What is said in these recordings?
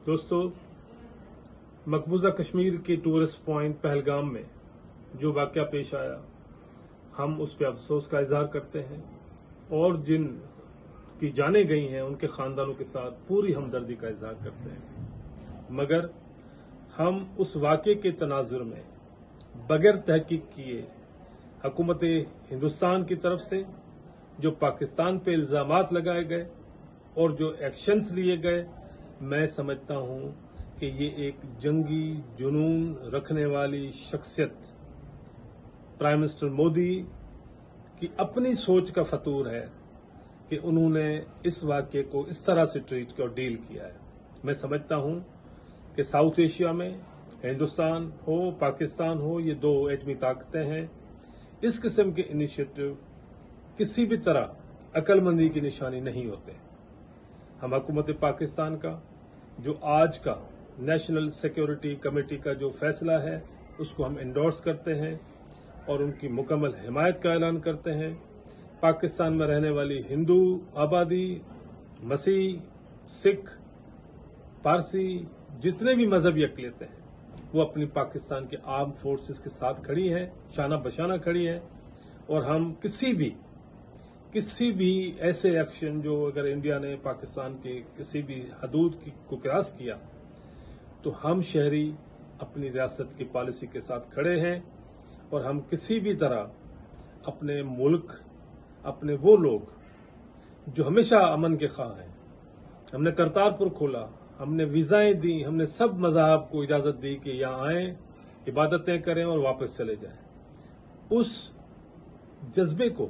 दोस्तों, मकबूजा कश्मीर के tourist point Pahalgam में जो वाकया पेश आया, हम उस पर अफसोस का इजहार करते हैं और जिन की जानें गई हैं उनके खानदानों के साथ पूरी हमदर्दी का इजहार करते हैं। मगर हम उस वाकये के तनाजुर में बगैर तहकीक किए हुकूमत हिंदुस्तान की तरफ से जो पाकिस्तान पे इल्जामात लगाए गए और जो एक्शंस लिए गए, मैं समझता हूं कि ये एक जंगी जुनून रखने वाली शख्सियत प्राइम मिनिस्टर मोदी की अपनी सोच का फतूर है कि उन्होंने इस वाकये को इस तरह से ट्रीट किया और डील किया है। मैं समझता हूं कि साउथ एशिया में हिंदुस्तान हो, पाकिस्तान हो, ये दो एटमी ताकतें हैं। इस किस्म के इनिशिएटिव किसी भी तरह अक्लमंदी की निशानी नहीं होते। हम हुकूमत पाकिस्तान का जो आज का नेशनल सिक्योरिटी कमेटी का जो फैसला है उसको हम एंडोर्स करते हैं और उनकी मुकम्मल हिमायत का ऐलान करते हैं। पाकिस्तान में रहने वाली हिंदू आबादी, मसीह, सिख, पारसी, जितने भी मजहबी अक़लियतें हैं वो अपनी पाकिस्तान के आर्म फोर्सेस के साथ खड़ी हैं, शाना बशाना खड़ी हैं। और हम किसी भी ऐसे एक्शन जो अगर इंडिया ने पाकिस्तान के किसी भी हदूद को क्रॉस किया तो हम शहरी अपनी रियासत की पॉलिसी के साथ खड़े हैं और हम किसी भी तरह अपने मुल्क, अपने वो लोग जो हमेशा अमन के ख्वाह हैं, हमने करतारपुर खोला, हमने वीजाएं दी, हमने सब मज़ाहब को इजाजत दी कि यहां आएं, इबादतें करें और वापस चले जाएं। उस जज्बे को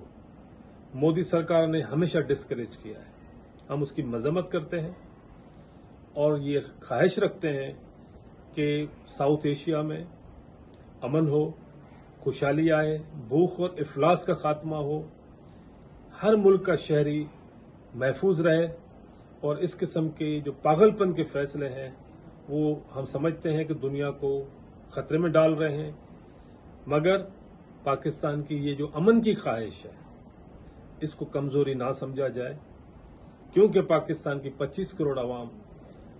मोदी सरकार ने हमेशा डिस्करेज किया है। हम उसकी मजम्मत करते हैं और ये ख्वाहिश रखते हैं कि साउथ एशिया में अमन हो, खुशहाली आए, भूख और इफलास का खात्मा हो, हर मुल्क का शहरी महफूज रहे। और इस किस्म के जो पागलपन के फैसले हैं वो हम समझते हैं कि दुनिया को खतरे में डाल रहे हैं। मगर पाकिस्तान की ये जो अमन की ख्वाहिश है इसको कमजोरी ना समझा जाए, क्योंकि पाकिस्तान की 25 करोड़ आवाम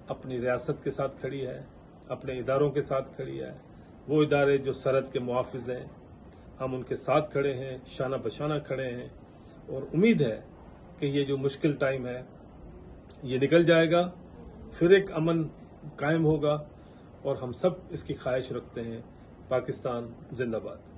अपनी रियासत के साथ खड़ी है, अपने इदारों के साथ खड़ी है। वो इदारे जो सरहद के मुआफिज हैं, हम उनके साथ खड़े हैं, शाना बशाना खड़े हैं और उम्मीद है कि ये जो मुश्किल टाइम है ये निकल जाएगा, फिर एक अमन कायम होगा और हम सब इसकी ख्वाहिश रखते हैं। पाकिस्तान जिंदाबाद।